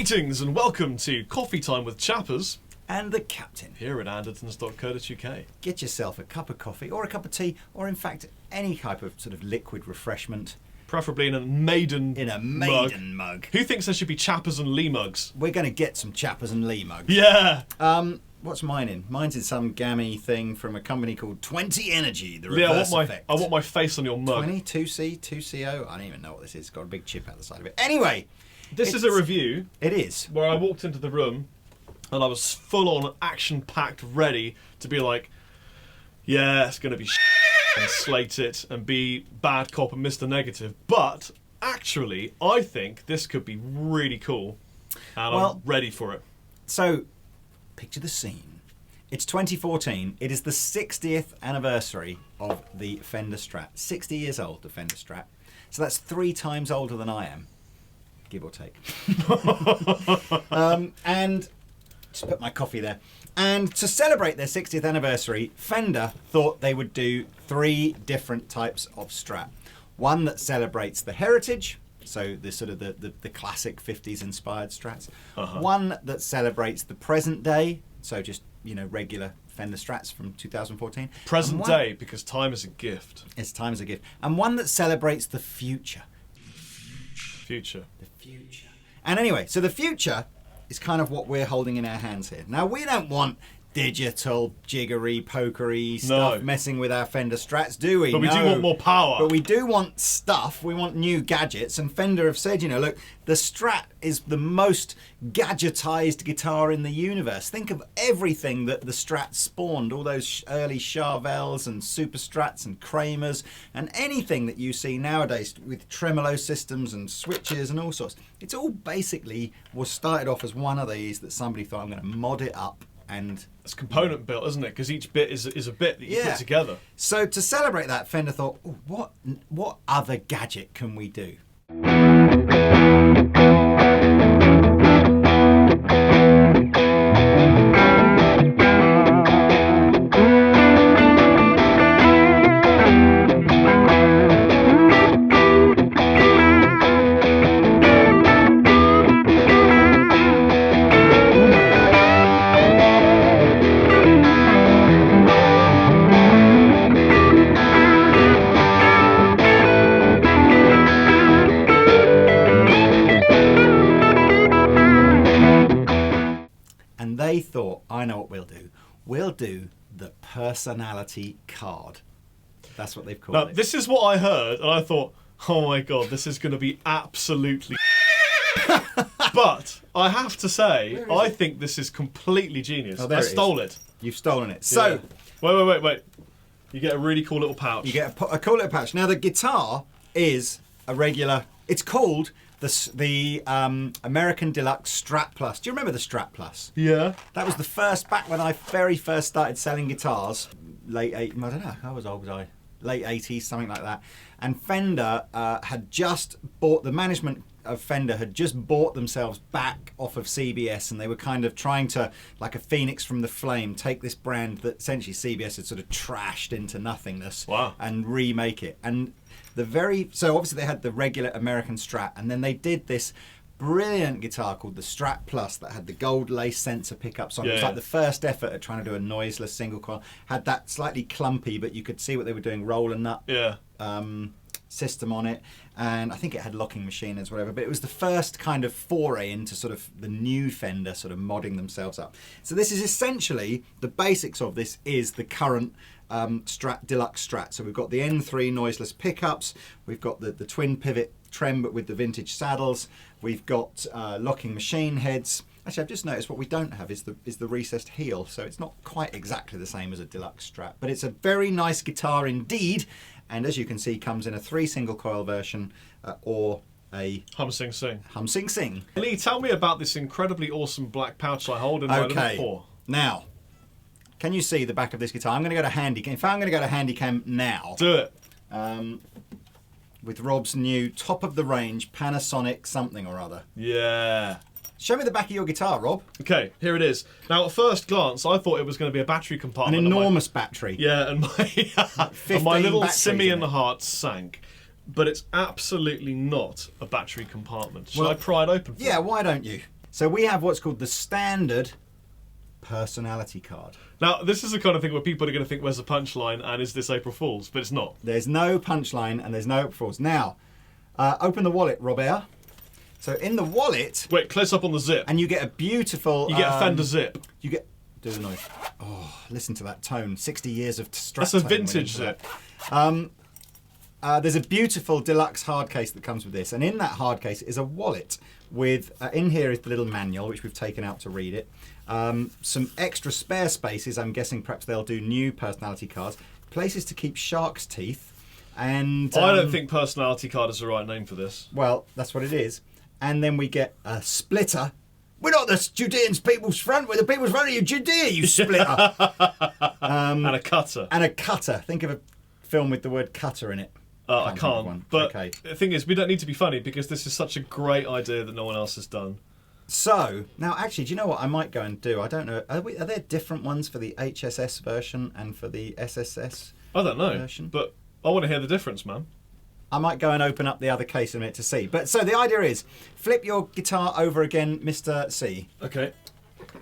Greetings and welcome to Coffee Time with Chappers and the Captain here at Andertons.co.uk. Get yourself a cup of coffee or a cup of tea, or in fact any type of sort of liquid refreshment. Preferably in a maiden mug. Who thinks there should be Chappers and Lee mugs? We're going to get some Chappers and Lee mugs. Yeah. What's mine in? Mine's in some gammy thing from a company called 20 Energy. The Yeah, reverse effect. I want my face on your mug. 20, 2C, 2CO. I don't even know what this is. It's got a big chip out the side of it. Anyway. This is a review. It is. Where I walked into the room and I was full on action-packed, ready to be like, yeah, it's going to be and slate it and be bad cop and Mr. Negative. But actually, I think this could be really cool and I'm ready for it. So, picture the scene. It's 2014. It is the 60th anniversary of the Fender Strat. 60 years old, the Fender Strat. So that's 3 times older than I am, give or take. And just put my coffee there. And to celebrate their 60th anniversary, Fender thought they would do 3 different types of Strat. One that celebrates the heritage, so the sort of the classic 50s inspired Strats. One that celebrates the present day, so just, you know, regular Fender Strats from 2014. Present day, because time is a gift. It's time is a gift. And one that celebrates the future. Future. The future. And anyway, so the future is kind of what we're holding in our hands here. Now, we don't want digital, jiggery, pokery stuff messing with our Fender Strats, do we? But we do want more power. But we do want stuff. We want new gadgets. And Fender have said, you know, look, the Strat is the most gadgetized guitar in the universe. Think of everything that the Strat spawned, all those early Charvels and Super Strats and Kramers and anything that you see nowadays with tremolo systems and switches and all sorts. It's all basically was started off as one of these that somebody thought, I'm going to mod it up. And it's component built, isn't it? Because each bit is a bit that you put together. So to celebrate that, Fender thought, oh, what other gadget can we do? They thought, I know what we'll do. We'll do the personality card. That's what they've called it. This is what I heard, and I thought, oh my god, this is going to be absolutely But I have to say, I think this is completely genius. I stole it. You've stolen it. So, wait. You get a really cool little pouch. You get a cool little pouch. Now, the guitar is a regular, it's called the American Deluxe Strat Plus. Do you remember the Strat Plus? Yeah. That was the first, back when I very first started selling guitars, late 80s, I don't know, how old was I? Late 80s, something like that. And Fender had just bought, the management of Fender had just bought themselves back off of CBS, and they were kind of trying to, like a phoenix from the flame, take this brand that essentially CBS had sort of trashed into nothingness and remake it. And so obviously they had the regular American Strat, and then they did this brilliant guitar called the Strat Plus that had the gold lace sensor pickups on. It was like the first effort at trying to do a noiseless single coil. Had that slightly clumpy, but you could see what they were doing, Roland nut system on it, and I think it had locking machine as whatever, but it was the first kind of foray into sort of the new Fender sort of modding themselves up. So this is essentially, the basics of this is the current Strat, Deluxe Strat. So we've got the N3 noiseless pickups, we've got the twin pivot trem but with the vintage saddles, we've got locking machine heads. Actually, I've just noticed what we don't have is the recessed heel, so it's not quite exactly the same as a Deluxe Strat, but it's a very nice guitar indeed, and as you can see, comes in a 3 single coil version or a Hum Sing Sing. Hum Sing Sing. Lee, tell me about this incredibly awesome black pouch I hold in my little paw. Now, can you see the back of this guitar? I'm going to go to Handycam. In fact, I'm going to go to Handycam now. Do it. With Rob's new top of the range Panasonic something or other. Yeah. Show me the back of your guitar, Rob. Okay, here it is. Now, at first glance, I thought it was going to be a battery compartment. An enormous battery. Yeah, and my little simian heart sank. But it's absolutely not a battery compartment. Shall I pry it open for you? Yeah, why don't you? So we have what's called the standard personality card. Now, this is the kind of thing where people are going to think, where's the punchline, and is this April Fool's? But it's not. There's no punchline and there's no April Fool's. Now, open the wallet, Robert. So in the wallet... Wait, close up on the zip. And you get a beautiful... You get a Fender zip. You get... Do the noise. Oh, listen to that tone. 60 years of Strat. That's a tone vintage zip. There's a beautiful deluxe hard case that comes with this, and in that hard case is a wallet with, in here is the little manual, which we've taken out to read it, some extra spare spaces, I'm guessing perhaps they'll do new personality cards, places to keep shark's teeth, and... I don't think personality card is the right name for this. Well, that's what it is. And then we get a splitter. We're not the Judeans People's Front, we're the People's Front of Judea, you splitter! And a cutter. And a cutter. Think of a film with the word cutter in it. I can't. But okay. The thing is, we don't need to be funny because this is such a great idea that no one else has done. So, now actually, do you know what I might go and do? I don't know. Are there different ones for the HSS version and for the SSS I don't know. version? But I want to hear the difference, man. I might go and open up the other case in a minute to see. But so the idea is, flip your guitar over again, Mr. C. Okay.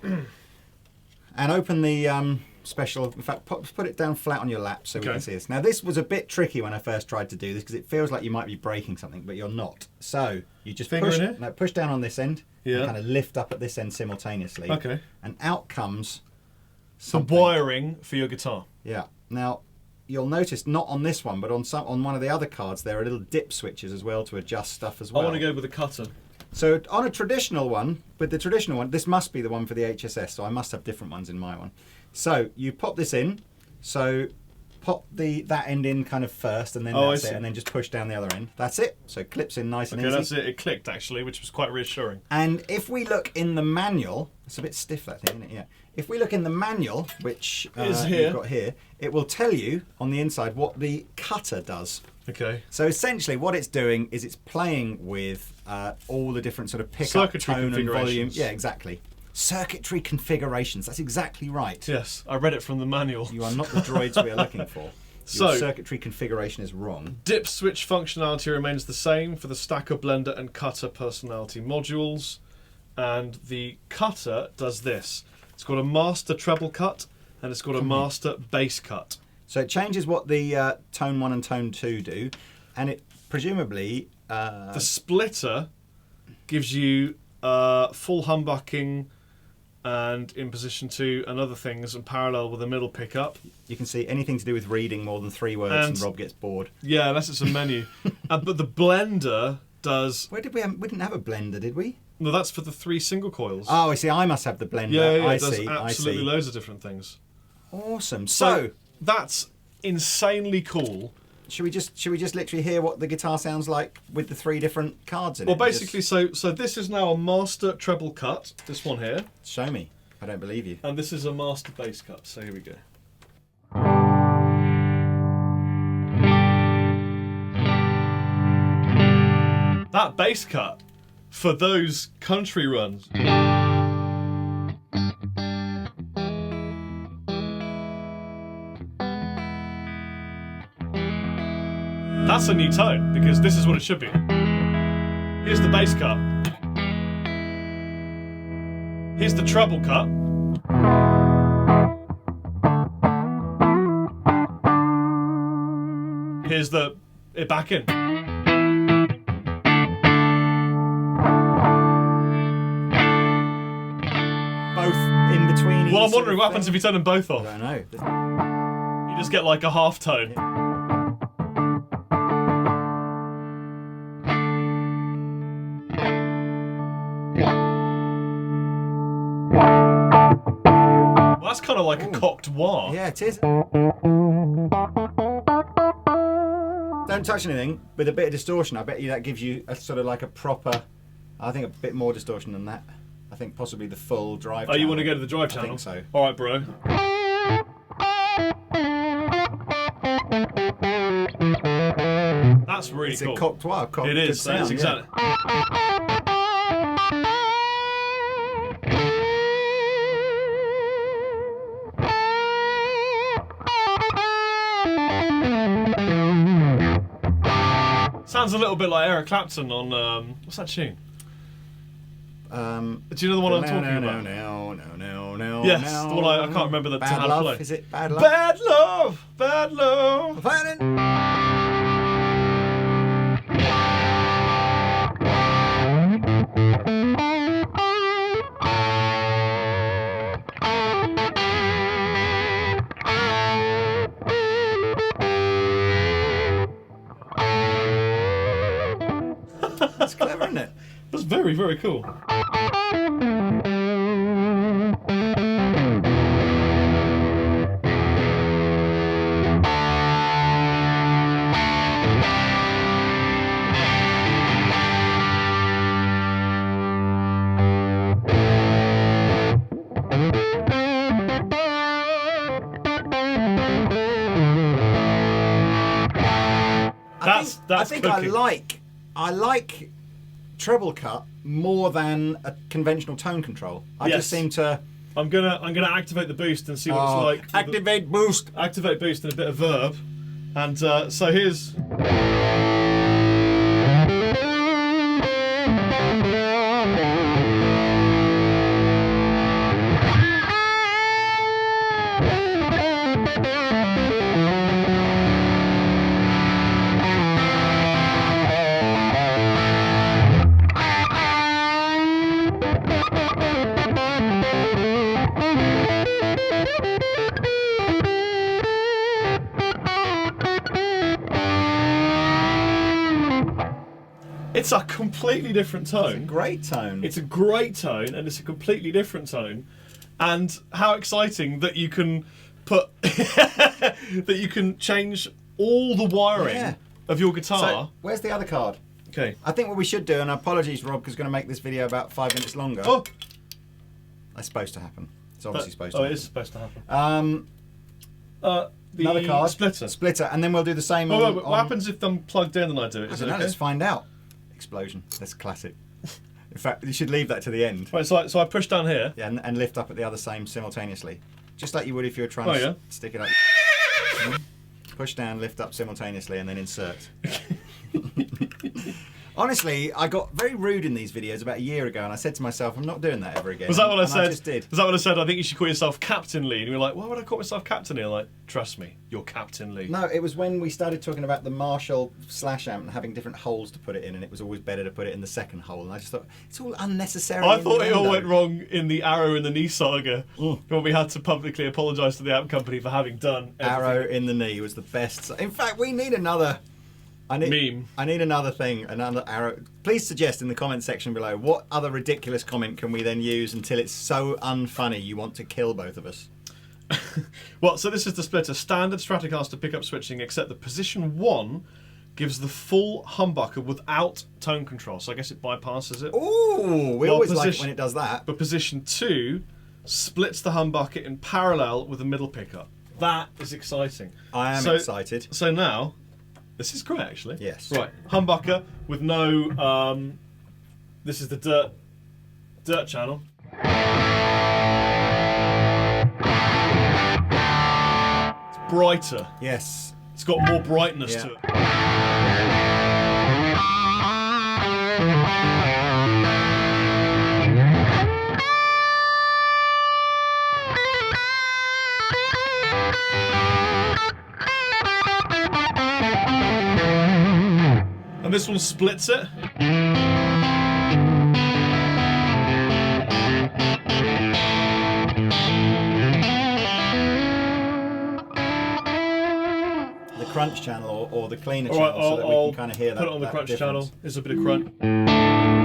And open the special, in fact, put it down flat on your lap so we can see this. Now this was a bit tricky when I first tried to do this because it feels like you might be breaking something, but you're not. So you just push down on this end, and kind of lift up at this end simultaneously. Okay. And out comes some wiring for your guitar. Yeah. Now you'll notice not on this one, but on one of the other cards there are little dip switches as well to adjust stuff as well. I want to go with a cutter. So on a traditional one, with the traditional one, this must be the one for the HSS, so I must have different ones in my one. So you pop this in, so pop that end in kind of first, and then that's it, and then just push down the other end. That's it. So it clips in nice and easy. Okay, that's it. It clicked actually, which was quite reassuring. And if we look in the manual, it's a bit stiff that thing, isn't it? Yeah. If we look in the manual, which is here. You've got here, it will tell you on the inside what the cutter does. Okay. So essentially, what it's doing is it's playing with all the different sort of pickup, tone, and volume. Yeah, exactly. Circuitry configurations. That's exactly right. Yes, I read it from the manual. You are not the droids we are looking for. Your circuitry configuration is wrong. Dip switch functionality remains the same for the stacker, blender, and cutter personality modules, and the cutter does this. It's got a master treble cut, and it's got a master bass cut. So it changes what the tone 1 and tone 2 do, and it presumably... the splitter gives you full humbucking and in position 2 and other things, and parallel with a middle pickup. You can see anything to do with reading more than 3 words and Rob gets bored. Yeah, unless it's a menu. But the blender does... Where did we didn't have a blender, did we? No, that's for the 3 single coils. Oh, I see. I must have the blender. Yeah, I it does see. absolutely loads of different things. Awesome. So that's insanely cool. Should we just literally hear what the guitar sounds like with the 3 different cards in it? it? Well, basically, so this is now a master treble cut. This one here. Show me. I don't believe you. And this is a master bass cut. So here we go. That bass cut for those country runs. That's a new tone, because this is what it should be. Here's the bass cut. Here's the treble cut. Here's it back in. Both in between. Well, I'm wondering what happens if you turn them both off. I don't know. You just get like a half tone. Yeah. That's kind of like a cocked wah. Yeah, it is. Don't touch anything. With a bit of distortion, I bet you that gives you a sort of like a proper, I think a bit more distortion than that. I think possibly the full drive channel. You want to go to the drive channel? I think so. Alright, bro. That's really cool. It's a cocked wah. It is. That's exactly. Sounds a little bit like Eric Clapton on what's that tune? Do you know the one I'm talking about? No. Yes, the one I can't remember the Bad how to Love. play. Is it Bad Love? Bad love, bad love. That's clever, isn't it? That's very, very cool. I think cooking. I like treble cut more than a conventional tone control. I Yes. just seem to I'm gonna activate the boost and see what it's like. activate boost. Activate boost and a bit of verb. And so here's. It's a completely different tone. Great tone. It's a great tone, and it's a completely different tone. And how exciting that you can put that you can change all the wiring of your guitar. So, where's the other card? Okay. I think what we should do, and apologies, Rob, because going to make this video about 5 minutes longer. Oh, That's supposed to happen. It's obviously supposed to. Oh, it happen. is supposed to happen. The Another card. splitter. Splitter, and then we'll do the same. Oh, on, wait, on- what happens if I'm plugged in and I do it? I Is don't it know. okay? Let's find out. Explosion. That's classic. In fact, you should leave that to the end. Right, so I push down here. Yeah, and lift up at the other same simultaneously, just like you would if you were trying Oh, to yeah. stick it up. Push down, lift up simultaneously, and then insert. Honestly, I got very rude in these videos about a year ago, and I said to myself, I'm not doing that ever again. Was that what I And said? I just did. Was that what I said? I think you should call yourself Captain Lee. And you were like, why would I call myself Captain Lee? I'm like, trust me, you're Captain Lee. No, it was when we started talking about the Marshall slash amp and having different holes to put it in, and it was always better to put it in the second hole. And I just thought, it's all unnecessary. I thought it all innuendo. went wrong in the Arrow in the Knee saga when we had to publicly apologise to the amp company for having done everything. Arrow in the knee was the best. In fact, we need another. Meme. I need another thing, another arrow. Please suggest in the comment section below what other ridiculous comment can we then use until it's so unfunny you want to kill both of us. Well, so this is the splitter. Standard Stratocaster pickup switching, except the position 1 gives the full humbucker without tone control. So I guess it bypasses it. Ooh, we Well, always like it position- when it does that. But position 2 splits the humbucker in parallel with the middle pickup. That is exciting. I am So- excited. So now, this is great actually. Yes. Right, humbucker with no. This is the dirt channel. It's brighter. Yes. It's got more brightness Yeah. to it. And this one splits it. The crunch channel or the cleaner All channel right, so that we I'll can kind of hear that. put it on the that crunch difference. channel. There's a bit of crunch.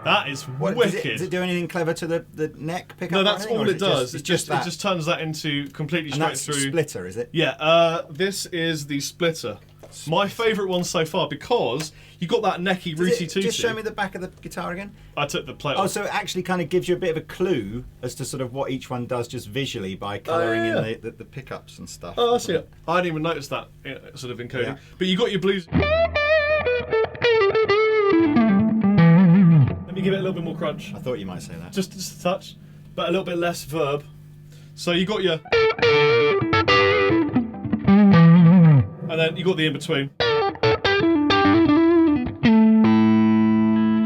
That is What, wicked. does it do anything clever to the neck pickup? No, or that's anything, or all is it does. It's It just that. just turns that into completely And straight that's through. splitter, is it? Yeah, this is the splitter. My favourite one so far, because you got that necky rooty tooty. Just show me the back of the guitar again. I took the plate Oh, off. so it actually kind of gives you a bit of a clue as to sort of what each one does just visually by colouring in the pickups and stuff. Oh, I see it. I didn't even notice that sort of encoding. Yeah. But you got your blues. Let me give it a little bit more crunch. I thought you might say that. Just a touch, but a little bit less verb. So you got your. And then you got the in between.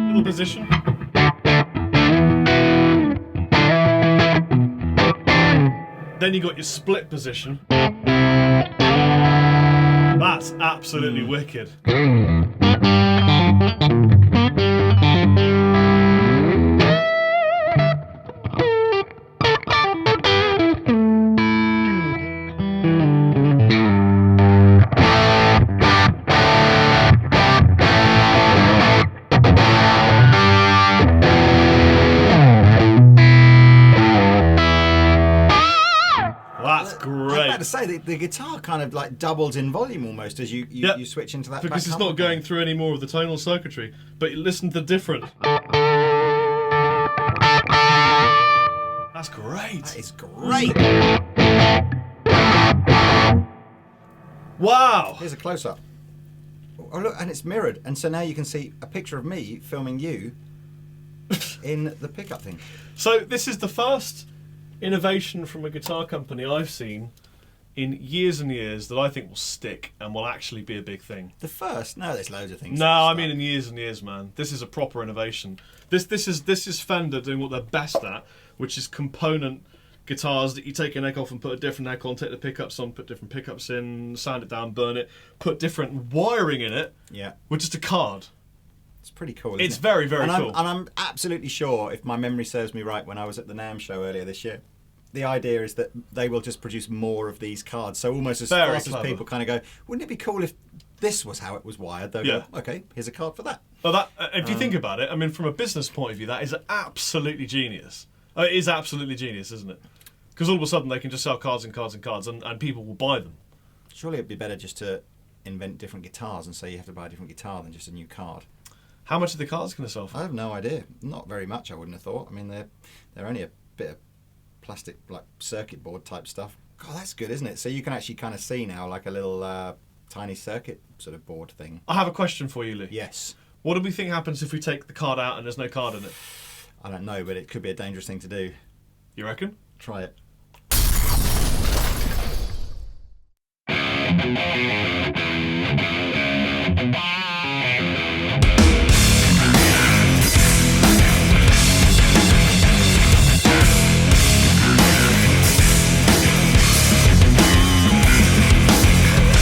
Little position. Then you got your split position. That's absolutely wicked. That's great. I was about to say the guitar kind of like doubles in volume almost as you switch into that. Because it's not going through any more of the tonal circuitry. But you listen to the different. That's great. That is great. Wow. Here's a close up. Oh look, and it's mirrored, and so now you can see a picture of me filming you in the pickup thing. So this is the first innovation from a guitar company I've seen in years and years that I think will stick and will actually be a big thing. The first? No, there's loads of things. No, I mean in years and years, man. This is a proper innovation. This is Fender doing what they're best at, which is component guitars that you take a neck off and put a different neck on, take the pickups on, put different pickups in, sand it down, burn it, put different wiring in it. Yeah. With just a card. It's pretty cool. It's very, very cool. And I'm absolutely sure, if my memory serves me right, when I was at the NAMM show earlier this year, the idea is that they will just produce more of these cards. So almost as fast as people kind of go, wouldn't it be cool if this was how it was wired? They'll go, okay, here's a card for that. Well, that if you think about it, I mean, from a business point of view, that is absolutely genius. It is absolutely genius, isn't it? Because all of a sudden they can just sell cards and cards and cards, and people will buy them. Surely it'd be better just to invent different guitars and say you have to buy a different guitar than just a new card. How much are the cards going to sell for? I have no idea. Not very much, I wouldn't have thought. I mean, they're only a bit of plastic, like circuit board type stuff. God, that's good, isn't it? So you can actually kind of see now like a little tiny circuit sort of board thing. I have a question for you, Lee. Yes. What do we think happens if we take the card out and there's no card in it? I don't know, but it could be a dangerous thing to do. You reckon? Try it.